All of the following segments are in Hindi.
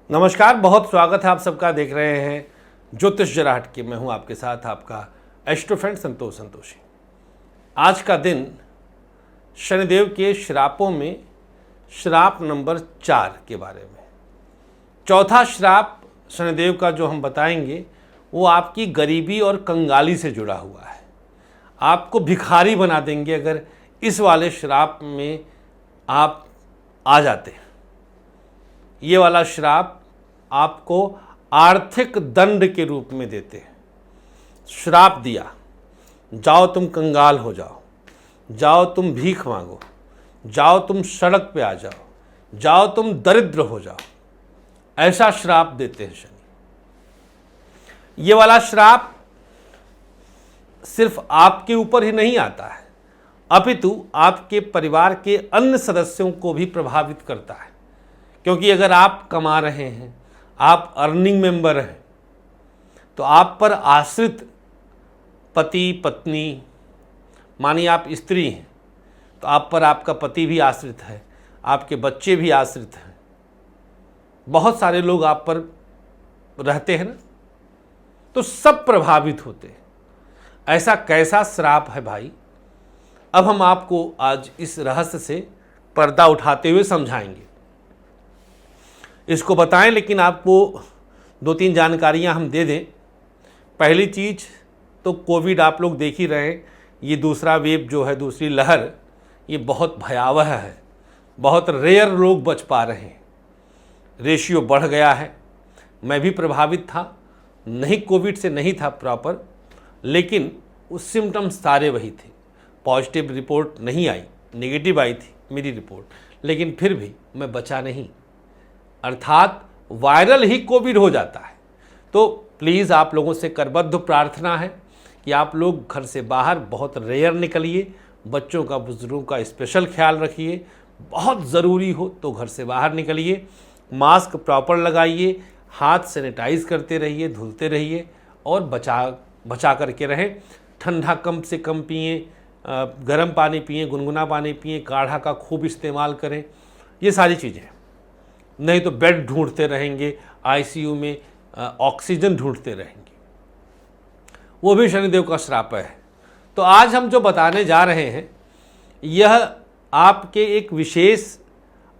नमस्कार, बहुत स्वागत है आप सबका। देख रहे हैं ज्योतिष जरा हटके। मैं हूं आपके साथ आपका एस्ट्रो फ्रेंड संतोषी। आज का दिन शनिदेव के श्रापों में श्राप नंबर 4 के बारे में। चौथा श्राप शनिदेव का जो हम बताएंगे वो आपकी गरीबी और कंगाली से जुड़ा हुआ है। आपको भिखारी बना देंगे अगर इस वाले श्राप में आप आ जाते हैं। ये वाला श्राप आपको आर्थिक दंड के रूप में देते हैं। श्राप दिया, जाओ तुम कंगाल हो जाओ, जाओ तुम भीख मांगो, जाओ तुम सड़क पे आ जाओ, जाओ तुम दरिद्र हो जाओ, ऐसा श्राप देते हैं शनि। ये वाला श्राप सिर्फ आपके ऊपर ही नहीं आता है, अपितु आपके परिवार के अन्य सदस्यों को भी प्रभावित करता है। क्योंकि अगर आप कमा रहे हैं, आप अर्निंग मेंबर हैं, तो आप पर आश्रित पति पत्नी, मानिए आप स्त्री हैं तो आप पर आपका पति भी आश्रित है, आपके बच्चे भी आश्रित हैं, बहुत सारे लोग आप पर रहते हैं ना, तो सब प्रभावित होते हैं। ऐसा कैसा श्राप है भाई, अब हम आपको आज इस रहस्य से पर्दा उठाते हुए समझाएंगे, इसको बताएं। लेकिन आपको 2-3 जानकारियां हम दे दें। पहली चीज़ तो कोविड आप लोग देख ही रहे हैं, ये दूसरा वेव जो है, दूसरी लहर, ये बहुत भयावह है। बहुत रेयर लोग बच पा रहे हैं, रेशियो बढ़ गया है। मैं भी प्रभावित था, नहीं कोविड से नहीं था प्रॉपर, लेकिन उस सिम्टम्स सारे वही थे। पॉजिटिव रिपोर्ट नहीं आई, नेगेटिव आई थी मेरी रिपोर्ट, लेकिन फिर भी मैं बचा नहीं, अर्थात वायरल ही कोविड हो जाता है। तो प्लीज़ आप लोगों से करबद्ध प्रार्थना है कि आप लोग घर से बाहर बहुत रेयर निकलिए, बच्चों का बुजुर्गों का स्पेशल ख्याल रखिए, बहुत ज़रूरी हो तो घर से बाहर निकलिए, मास्क प्रॉपर लगाइए, हाथ सैनिटाइज करते रहिए, धुलते रहिए और बचा करके रहें। ठंडा कम से कम पिएँ, गर्म पानी पिएँ, गुनगुना पानी पिएँ, काढ़ा का खूब इस्तेमाल करें, ये सारी चीज़ें। नहीं तो बेड ढूंढते रहेंगे, आईसीयू में ऑक्सीजन ढूंढते रहेंगे, वो भी शनिदेव का श्राप है। तो आज हम जो बताने जा रहे हैं यह आपके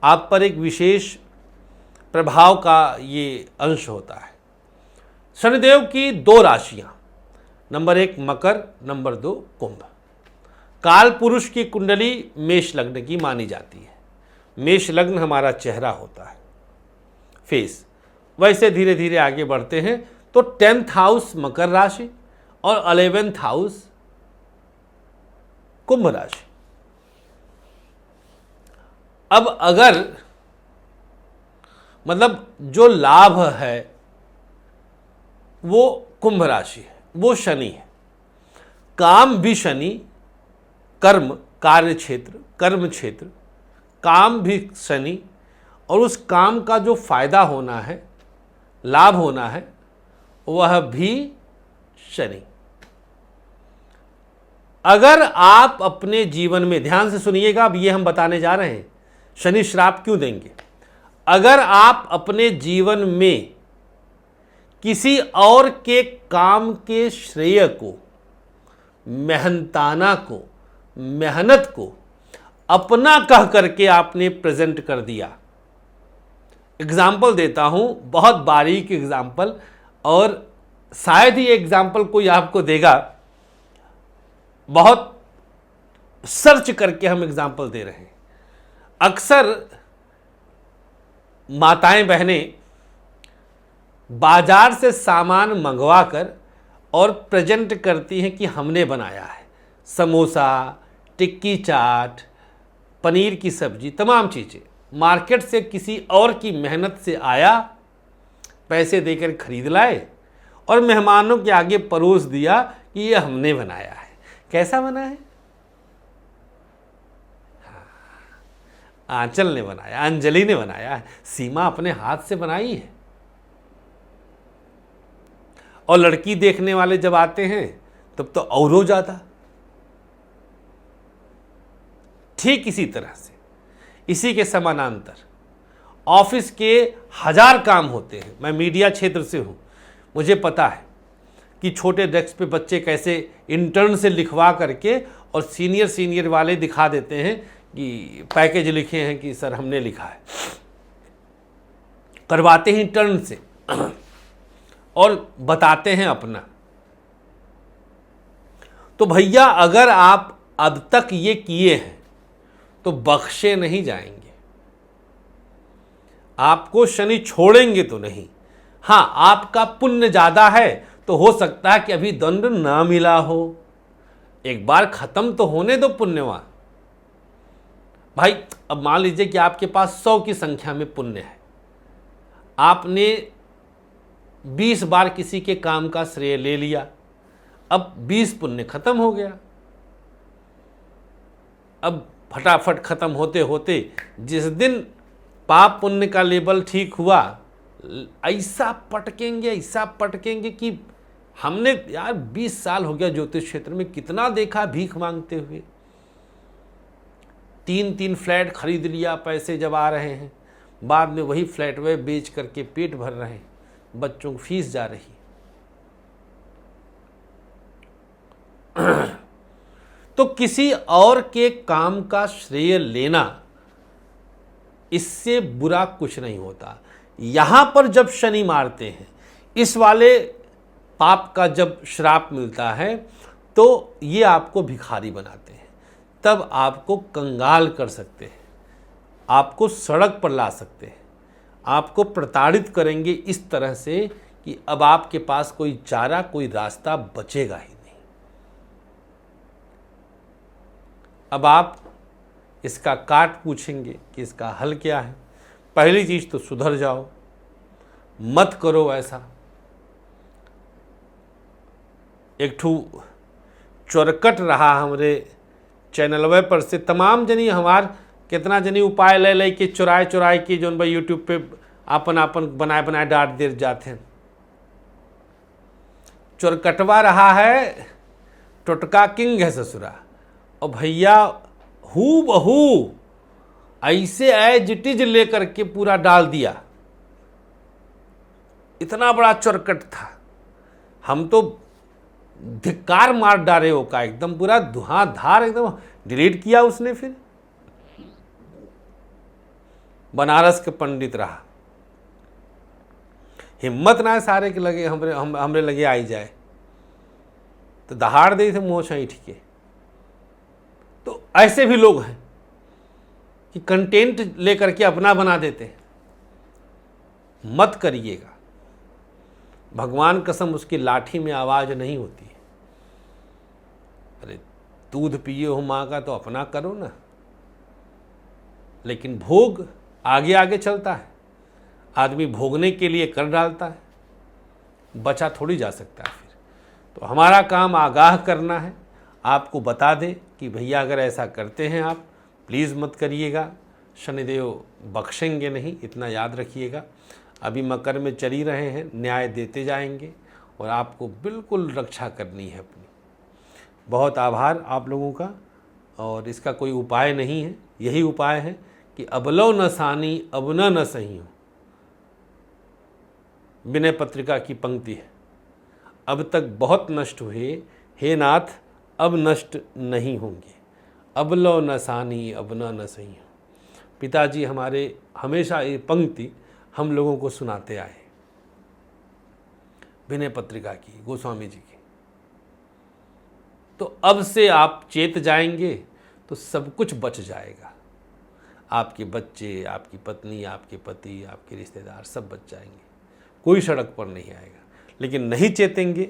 आप पर एक विशेष प्रभाव का ये अंश होता है। शनिदेव की 2 राशियां, नंबर 1 मकर, नंबर 2 कुंभ। काल पुरुष की कुंडली मेष लग्न की मानी जाती है। मेष लग्न हमारा चेहरा होता है, फेस। वैसे धीरे धीरे आगे बढ़ते हैं तो 10th हाउस मकर राशि और 11th हाउस कुंभ राशि। अब अगर मतलब जो लाभ है वो कुंभ राशि है, वो शनि है। काम भी शनि, कर्म कार्य क्षेत्र, कर्म क्षेत्र, काम भी शनि, और उस काम का जो फायदा होना है, लाभ होना है, वह भी शनि। अगर आप अपने जीवन में, ध्यान से सुनिएगा, अब ये हम बताने जा रहे हैं शनि श्राप क्यों देंगे। अगर आप अपने जीवन में किसी और के काम के श्रेय को, मेहनताना को, मेहनत को अपना कह करके आपने प्रेजेंट कर दिया। एग्जाम्पल देता हूं, बहुत बारीक एग्जाम्पल, और शायद ही एग्जाम्पल कोई आपको देगा, बहुत सर्च करके हम एग्जाम्पल दे रहे हैं। अक्सर माताएं बहनें बाजार से सामान मंगवाकर और प्रेजेंट करती हैं कि हमने बनाया है। समोसा, टिक्की चाट, पनीर की सब्जी, तमाम चीज़ें मार्केट से किसी और की मेहनत से आया, पैसे देकर खरीद लाए और मेहमानों के आगे परोस दिया कि ये हमने बनाया है। कैसा बना है? आंचल ने बनाया, अंजलि ने बनाया है, सीमा अपने हाथ से बनाई है। और लड़की देखने वाले जब आते हैं तब तो और हो जाता। ठीक इसी तरह से, इसी के समानांतर ऑफिस के 1000 काम होते हैं। मैं मीडिया क्षेत्र से हूँ, मुझे पता है कि छोटे डेस्क पे बच्चे कैसे इंटर्न से लिखवा करके और सीनियर वाले दिखा देते हैं कि पैकेज लिखे हैं कि सर हमने लिखा है, करवाते हैं इंटर्न से और बताते हैं अपना। तो भैया अगर आप अब तक ये किए हैं तो बख्शे नहीं जाएंगे, आपको शनि छोड़ेंगे तो नहीं। हाँ, आपका पुण्य ज़्यादा है तो हो सकता है कि अभी दंड ना मिला हो, एक बार खत्म तो होने दो पुण्यवान भाई। अब मान लीजिए कि आपके पास 100 की संख्या में पुण्य है, आपने 20 बार किसी के काम का श्रेय ले लिया, अब 20 पुण्य खत्म हो गया। अब फटाफट खत्म होते होते जिस दिन पाप पुण्य का लेवल ठीक हुआ, ऐसा पटकेंगे कि हमने यार 20 साल हो गया ज्योतिष क्षेत्र में, कितना देखा भीख मांगते हुए। 3 फ्लैट खरीद लिया, पैसे जब आ रहे हैं, बाद में वही फ्लैट वे बेच करके पेट भर रहे हैं, बच्चों की फीस जा रही। तो किसी और के काम का श्रेय लेना, इससे बुरा कुछ नहीं होता। यहां पर जब शनि मारते हैं, इस वाले पाप का जब श्राप मिलता है तो ये आपको भिखारी बनाते हैं, तब आपको कंगाल कर सकते हैं, आपको सड़क पर ला सकते हैं, आपको प्रताड़ित करेंगे इस तरह से कि अब आपके पास कोई चारा, कोई रास्ता बचेगा ही नहीं। अब आप इसका काट पूछेंगे कि इसका हल क्या है। पहली चीज़ तो सुधर जाओ, मत करो ऐसा। एक ठू चोरकट रहा हमारे चैनलवे पर से, तमाम जनी हमार कितना जनी उपाय ले के चुराए के जो भाई यूट्यूब पे आपन बनाए डांट दे जाते हैं। चोरकटवा रहा है, टोटका किंग है ससुरा। और भैया हू बहू ऐसे एज इट इज लेकर के पूरा डाल दिया, इतना बड़ा चोरकट था। हम तो धिक्कार मार डाले हो का, एकदम पूरा धुआंधार एकदम डिलीट किया उसने। फिर बनारस के पंडित रहा, हिम्मत ना है सारे के लगे हमरे लगे आई जाए तो दहाड़ दे थे मोछ ऐठ के। तो ऐसे भी लोग हैं कि कंटेंट लेकर के अपना बना देते हैं। मत करिएगा, भगवान कसम उसकी लाठी में आवाज नहीं होती है। अरे दूध पिए हो माँ का तो अपना करो ना, लेकिन भोग आगे आगे चलता है, आदमी भोगने के लिए कर डालता है, बचा थोड़ी जा सकता है। फिर तो हमारा काम आगाह करना है, आपको बता दें कि भैया अगर ऐसा करते हैं आप प्लीज़ मत करिएगा, शनिदेव बख्शेंगे नहीं, इतना याद रखिएगा। अभी मकर में चल ही रहे हैं, न्याय देते जाएंगे और आपको बिल्कुल रक्षा करनी है अपनी। बहुत आभार आप लोगों का। और इसका कोई उपाय नहीं है, यही उपाय है कि अबलो न सानी अब न सही हो। विनय पत्रिका की पंक्ति है, अब तक बहुत नष्ट हुए, हे नाथ अब नष्ट नहीं होंगे। अबलो न सानी अब न सही हो। पिताजी हमारे हमेशा ये पंक्ति हम लोगों को सुनाते आए, विनय पत्रिका की, गोस्वामी जी की। तो अब से आप चेत जाएंगे तो सब कुछ बच जाएगा। आपके बच्चे, आपकी पत्नी, आपके पति, आपके रिश्तेदार सब बच जाएंगे, कोई सड़क पर नहीं आएगा। लेकिन नहीं चेतेंगे।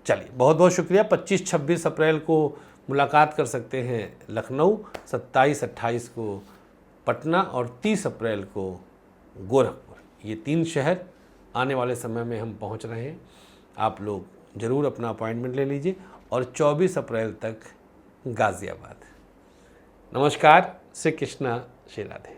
चलिए, बहुत बहुत शुक्रिया। 25-26 अप्रैल को मुलाकात कर सकते हैं लखनऊ, 27-28 को पटना और 30 अप्रैल को गोरखपुर। ये 3 शहर आने वाले समय में हम पहुंच रहे हैं। आप लोग ज़रूर अपना अपॉइंटमेंट ले लीजिए। और 24 अप्रैल तक गाज़ियाबाद। नमस्कार, श्री कृष्णा, श्री राधे।